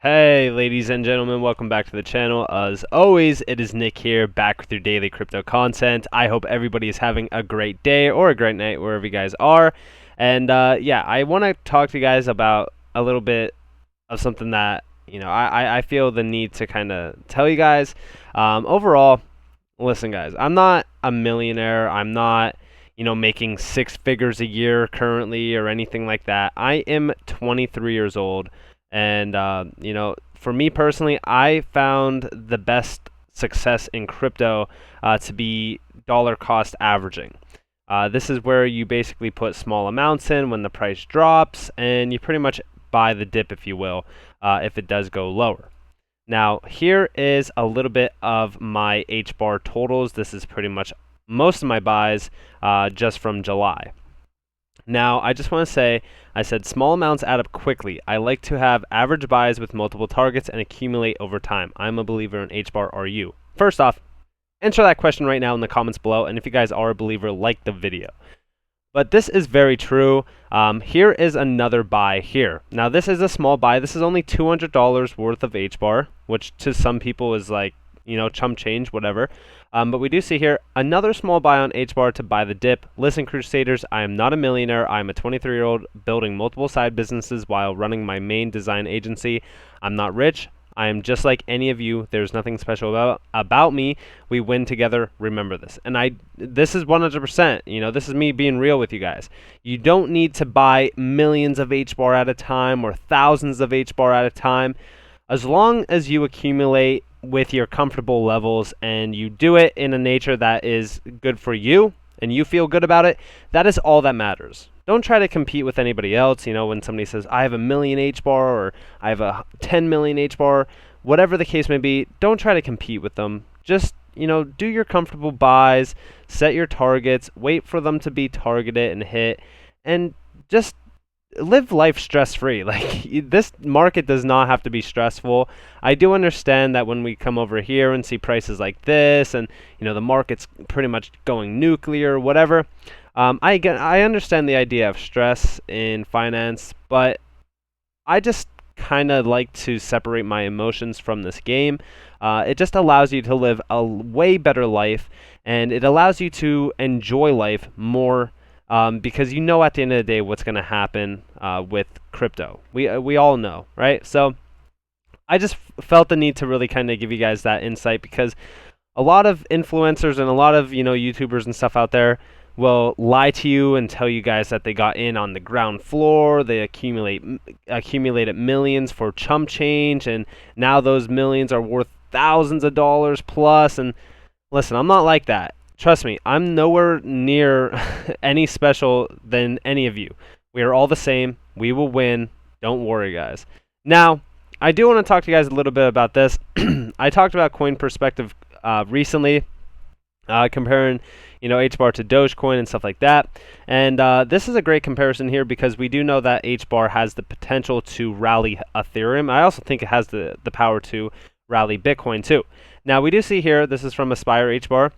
Hey ladies and gentlemen, welcome back to the channel. As always, it is Nick here, back with your daily crypto content. I hope everybody is having a great day or a great night wherever you guys are. And yeah, I want to talk to you guys about a little bit of something that, I feel the need to kind of tell you guys. Overall, listen guys, I'm not a millionaire. I'm not, making six figures a year currently or anything like that. I am 23 years old. And, for me personally, I found the best success in crypto to be dollar cost averaging. This is where you basically put small amounts in when the price drops, and you pretty much buy the dip, if you will, if it does go lower. Now, here is a little bit of my HBAR totals. This is pretty much most of my buys just from July. Now, I just want to say, I said small amounts add up quickly. I like to have average buys with multiple targets and accumulate over time. I'm a believer in HBAR. Are you? First off, answer that question right now in the comments below, and if you guys are a believer, like the video. But this is very true. Here is another buy here. Now, this is a small buy. This is only $200 worth of HBAR, which to some people is like, chump change, whatever. But we do see here another small buy on HBAR to buy the dip. Listen, Crusaders, I am not a millionaire. I am a 23-year-old building multiple side businesses while running my main design agency. I'm not rich. I am just like any of you. There's nothing special about me. We win together. Remember this. And this is 100%. This is me being real with you guys. You don't need to buy millions of HBAR at a time or thousands of HBAR at a time. As long as you accumulate with your comfortable levels and you do it in a nature that is good for you and you feel good about it, that is all that matters. Don't try to compete with anybody else. When somebody says, I have a million HBAR or I have a 10 million HBAR, whatever the case may be, don't try to compete with them. Just, do your comfortable buys, set your targets, wait for them to be targeted and hit, and just live life stress-free. Like, this market does not have to be stressful. I do understand that when we come over here and see prices like this and the market's pretty much going nuclear, whatever, I understand the idea of stress in finance, but I just kind of like to separate my emotions from this game. It just allows you to live a way better life, and it allows you to enjoy life more. Because at the end of the day what's going to happen with crypto. We all know, right? So I just felt the need to really kind of give you guys that insight, because a lot of influencers and a lot of YouTubers and stuff out there will lie to you and tell you guys that they got in on the ground floor, they accumulated millions for chump change, and now those millions are worth thousands of dollars plus. And listen, I'm not like that. Trust me, I'm nowhere near any special than any of you. We are all the same. We will win. Don't worry, guys. Now, I do want to talk to you guys a little bit about this. I talked about coin perspective recently, comparing HBAR to Dogecoin and stuff like that. And this is a great comparison here because we do know that HBAR has the potential to rally Ethereum. I also think it has the power to rally Bitcoin too. Now, we do see here, this is from Aspire HBAR.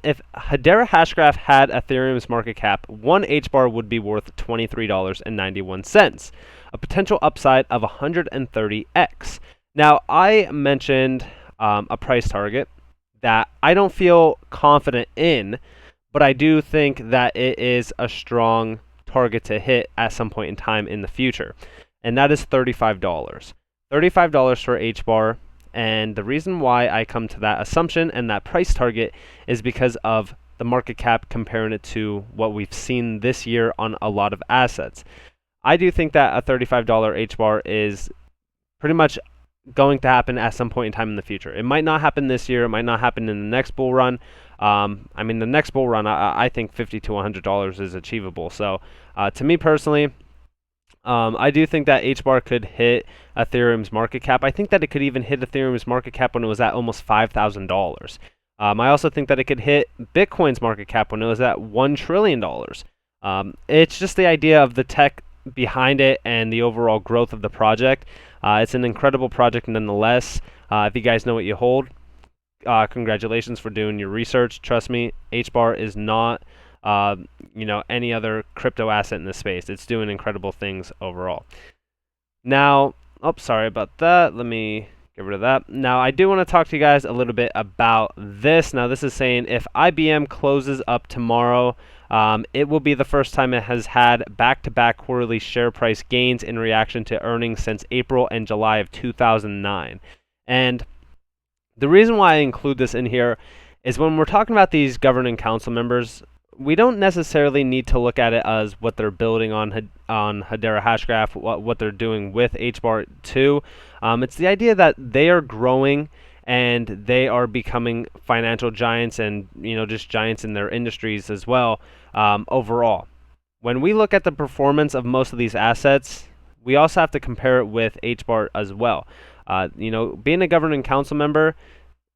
If Hedera Hashgraph had Ethereum's market cap, one HBAR would be worth $23.91, a potential upside of 130x. Now, I mentioned a price target that I don't feel confident in, but I do think that it is a strong target to hit at some point in time in the future, and that is $35. $35 for HBAR. And the reason why I come to that assumption and that price target is because of the market cap, comparing it to what we've seen this year on a lot of assets. I do think that a $35 HBAR is pretty much going to happen at some point in time in the future. It might not happen this year. It might not happen in the next bull run. The next bull run, I think $50 to $100 is achievable. So to me personally, I do think that HBAR could hit Ethereum's market cap. I think that it could even hit Ethereum's market cap when it was at almost $5,000. I also think that it could hit Bitcoin's market cap when it was at $1 trillion. It's just the idea of the tech behind it and the overall growth of the project. It's an incredible project nonetheless. If you guys know what you hold, congratulations for doing your research. Trust me, HBAR is not any other crypto asset in the space. It's doing incredible things overall. Now, Oh, sorry about that. Let me get rid of that. Now, I do want to talk to you guys a little bit about this. Now, this is saying if IBM closes up tomorrow, it will be the first time it has had back-to-back quarterly share price gains in reaction to earnings since April and July of 2009. And the reason why I include this in here is when we're talking about these governing council members, we don't necessarily need to look at it as what they're building on Hedera Hashgraph, what they're doing with HBAR 2. It's the idea that they are growing and they are becoming financial giants and just giants in their industries as well overall. When we look at the performance of most of these assets, we also have to compare it with HBAR as well. Being a governing council member,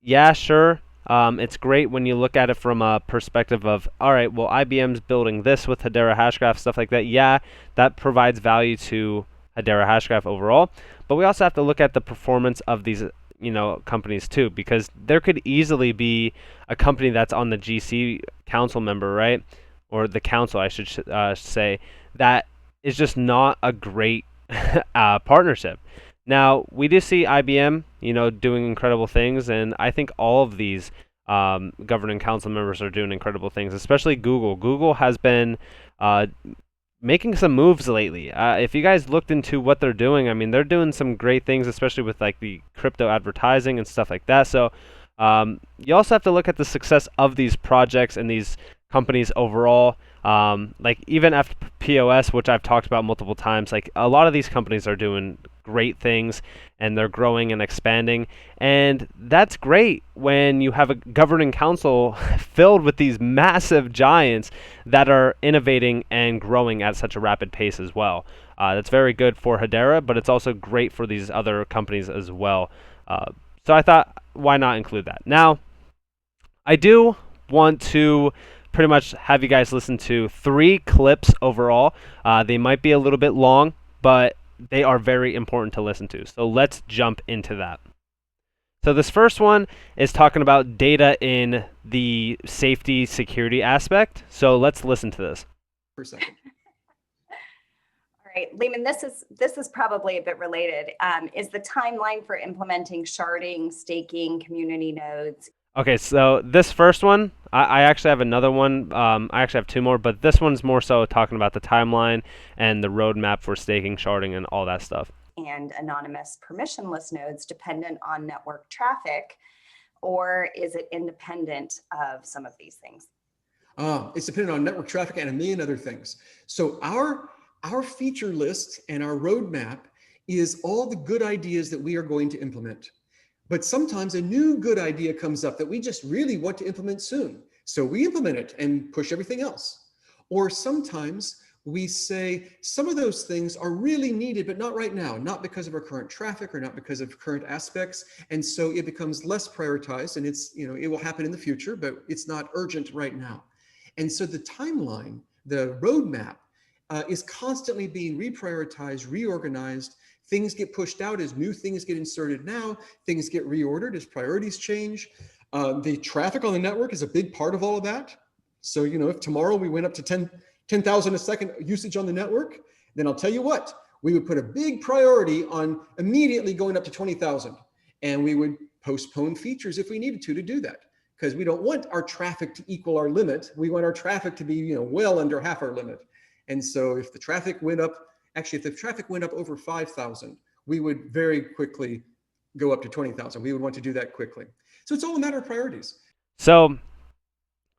yeah, sure. It's great when you look at it from a perspective of, all right, well, IBM's building this with Hedera Hashgraph, stuff like that. Yeah, that provides value to Hedera Hashgraph overall. But we also have to look at the performance of these, companies too, because there could easily be a company that's on the GC council member, right? Or the council, I should say, that is just not a great partnership. Now, we do see IBM, doing incredible things, and I think all of these governing council members are doing incredible things, especially Google. Google has been making some moves lately. If you guys looked into what they're doing, I mean, they're doing some great things, especially with like the crypto advertising and stuff like that. So you also have to look at the success of these projects and these companies overall. Like even FPOS, which I've talked about multiple times, like a lot of these companies are doing great things and they're growing and expanding, and that's great when you have a governing council filled with these massive giants that are innovating and growing at such a rapid pace as well. That's very good for Hedera, but it's also great for these other companies as well. So I thought, why not include that? Now, I do want to pretty much have you guys listen to 3 clips overall. They might be a little bit long, but they are very important to listen to. So let's jump into that. So this first one is talking about data in the safety security aspect. So let's listen to this. For a second. All right, Lehman, this is probably a bit related. Is the timeline for implementing sharding, staking, community nodes? Okay, so this first one, I actually have another one. I actually have 2 more, but this one's more so talking about the timeline and the roadmap for staking, sharding, and all that stuff. And anonymous permissionless nodes dependent on network traffic, or is it independent of some of these things? It's dependent on network traffic and a million other things. So our feature list and our roadmap is all the good ideas that we are going to implement. But sometimes a new good idea comes up that we just really want to implement soon. So we implement it and push everything else. Or sometimes we say some of those things are really needed, but not right now, not because of our current traffic or not because of current aspects. And so it becomes less prioritized, and it will happen in the future, but it's not urgent right now. And so the timeline, the roadmap is constantly being reprioritized, reorganized. Things get pushed out as new things get inserted now. Things get reordered as priorities change. The traffic on the network is a big part of all of that. So, if tomorrow we went up to 10,000 a second usage on the network, then I'll tell you what, we would put a big priority on immediately going up to 20,000. And we would postpone features if we needed to do that, because we don't want our traffic to equal our limit. We want our traffic to be, well under half our limit. And so if the traffic went up, if the traffic went up over 5,000, we would very quickly go up to 20,000. We would want to do that quickly. So it's all a matter of priorities. So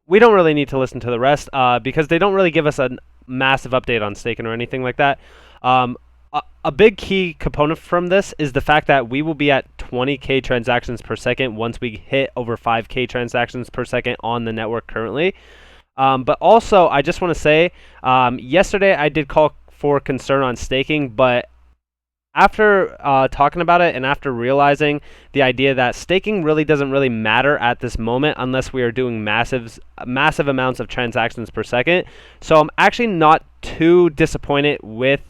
we don't really need to listen to the rest because they don't really give us a massive update on staking or anything like that. A big key component from this is the fact that we will be at 20K transactions per second once we hit over 5K transactions per second on the network currently. But also, I just want to say, yesterday I did call for concern on staking, but after talking about it and after realizing the idea that staking really doesn't really matter at this moment unless we are doing massive amounts of transactions per second. So I'm actually not too disappointed with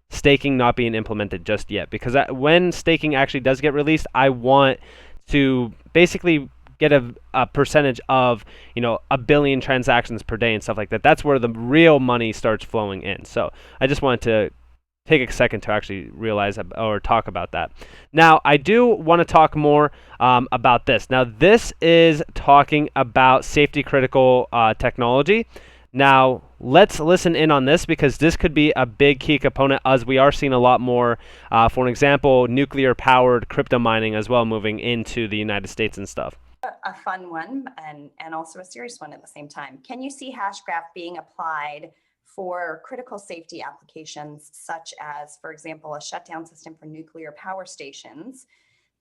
staking not being implemented just yet, because when staking actually does get released, I want to basically get a percentage of 1 billion transactions per day and stuff like that. That's where the real money starts flowing in. So I just wanted take a second to actually realize or talk about that. Now, I do want to talk more about this. Now, this is talking about safety critical technology. Now, let's listen in on this because this could be a big key component as we are seeing a lot more, for an example, nuclear powered crypto mining as well moving into the United States and stuff. A fun one and also a serious one at the same time. Can you see Hashgraph being applied for critical safety applications such as, for example, a shutdown system for nuclear power stations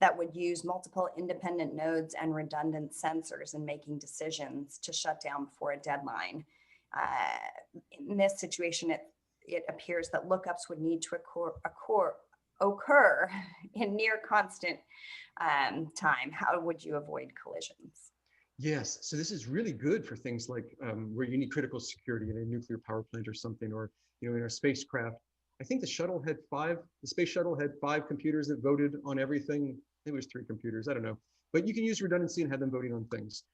that would use multiple independent nodes and redundant sensors in making decisions to shut down before a deadline? In this situation, it appears that lookups would need to occur in near constant time. How would you avoid collisions? Yes, so this is really good for things like where you need critical security in a nuclear power plant or something, or in our spacecraft. I think the space shuttle had 5 computers that voted on everything. It was 3 computers, I don't know. But you can use redundancy and have them voting on things.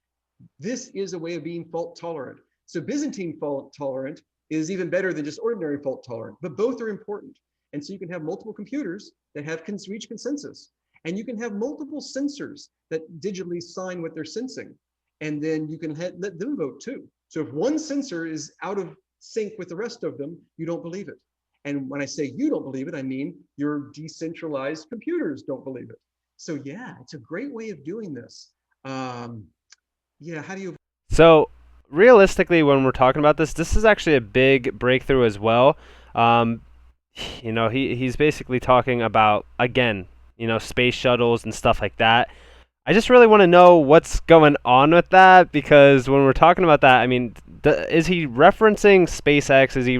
This is a way of being fault tolerant. So Byzantine fault tolerant is even better than just ordinary fault tolerant, but both are important. And so you can have multiple computers that have reach consensus, and you can have multiple sensors that digitally sign what they're sensing. And then you can let them vote too. So if one sensor is out of sync with the rest of them, you don't believe it. And when I say you don't believe it, I mean your decentralized computers don't believe it. So yeah, it's a great way of doing this. Yeah, how do you? So realistically, when we're talking about this is actually a big breakthrough as well. He's basically talking about, again, space shuttles and stuff like that. I just really want to know what's going on with that, because when we're talking about that, I mean, is he referencing SpaceX? Is he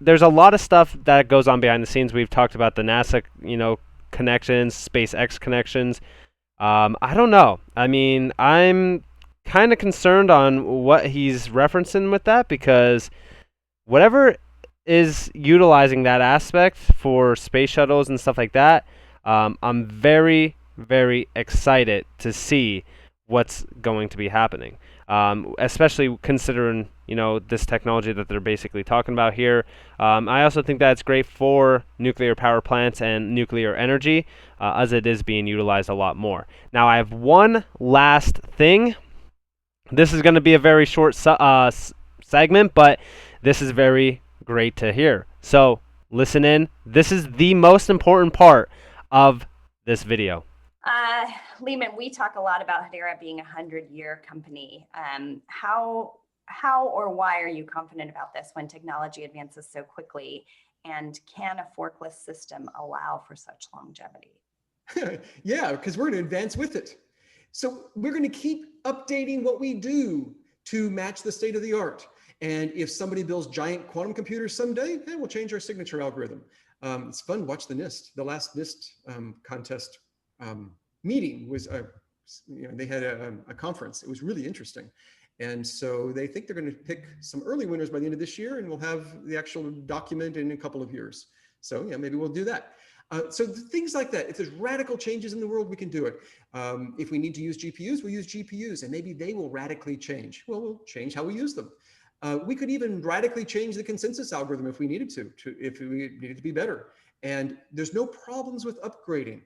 there's a lot of stuff that goes on behind the scenes. We've talked about the NASA, connections, SpaceX connections. I don't know. I mean, I'm kind of concerned on what he's referencing with that, because whatever is utilizing that aspect for space shuttles and stuff like that, I'm very, very excited to see what's going to be happening, especially considering this technology that they're basically talking about here. I also think that it's great for nuclear power plants and nuclear energy, as it is being utilized a lot more. Now, I have one last thing. This is going to be a very short segment, but this is very great to hear. So listen in. This is the most important part of this video. Lehman, we talk a lot about Hedera being a 100-year company. How or why are you confident about this when technology advances so quickly? And can a forkless system allow for such longevity? Yeah, because we're going to advance with it. So we're going to keep updating what we do to match the state of the art. And if somebody builds giant quantum computers someday, we'll change our signature algorithm. It's fun to watch the NIST. The last NIST contest meeting was, they had a conference. It was really interesting. And so they think they're going to pick some early winners by the end of this year, and we'll have the actual document in a couple of years. So yeah, maybe we'll do that. So things like that. If there's radical changes in the world, we can do it. If we need to use GPUs, we'll use GPUs, and maybe they will radically change. Well, we'll change how we use them. We could even radically change the consensus algorithm if we needed to if we needed to be better. And there's no problems with upgrading.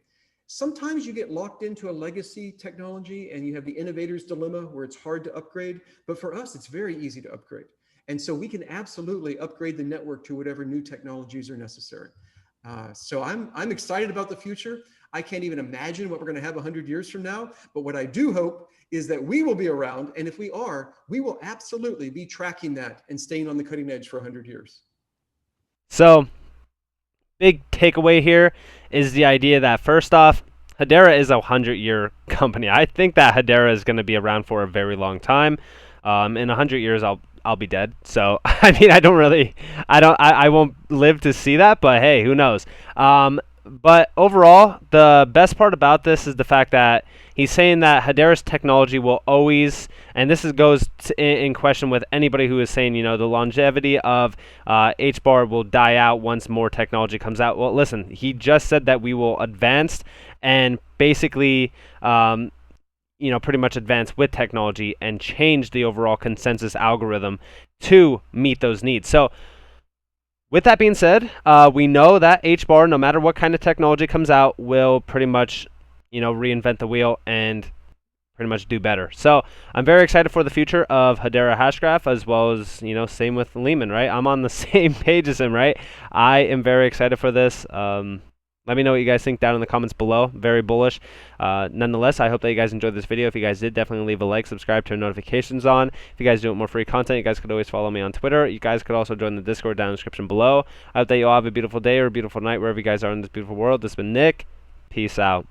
Sometimes you get locked into a legacy technology and you have the innovator's dilemma where it's hard to upgrade. But for us, it's very easy to upgrade. And so we can absolutely upgrade the network to whatever new technologies are necessary. So I'm excited about the future. I can't even imagine what we're going to have 100 years from now. But what I do hope is that we will be around. And if we are, we will absolutely be tracking that and staying on the cutting edge for 100 years. So, big takeaway here is the idea that, first off, Hedera is a 100-year company. I think that Hedera is going to be around for a very long time. In 100 years, I'll be dead. So, I mean, I won't live to see that, but hey, who knows? But overall, the best part about this is the fact that he's saying that Hedera's technology will always, and this goes in question with anybody who is saying, the longevity of HBAR will die out once more technology comes out. Well, listen, he just said that we will advance and basically, pretty much advance with technology and change the overall consensus algorithm to meet those needs. So with that being said, we know that HBAR, no matter what kind of technology comes out, will pretty much, reinvent the wheel and pretty much do better. So I'm very excited for the future of Hedera Hashgraph, as well as, same with Lehman, right? I'm on the same page as him, right? I am very excited for this. Let me know what you guys think down in the comments below. Very bullish. Nonetheless, I hope that you guys enjoyed this video. If you guys did, definitely leave a like, subscribe, turn notifications on. If you guys do want more free content, you guys could always follow me on Twitter. You guys could also join the Discord down in the description below. I hope that you all have a beautiful day or a beautiful night wherever you guys are in this beautiful world. This has been Nick. Peace out.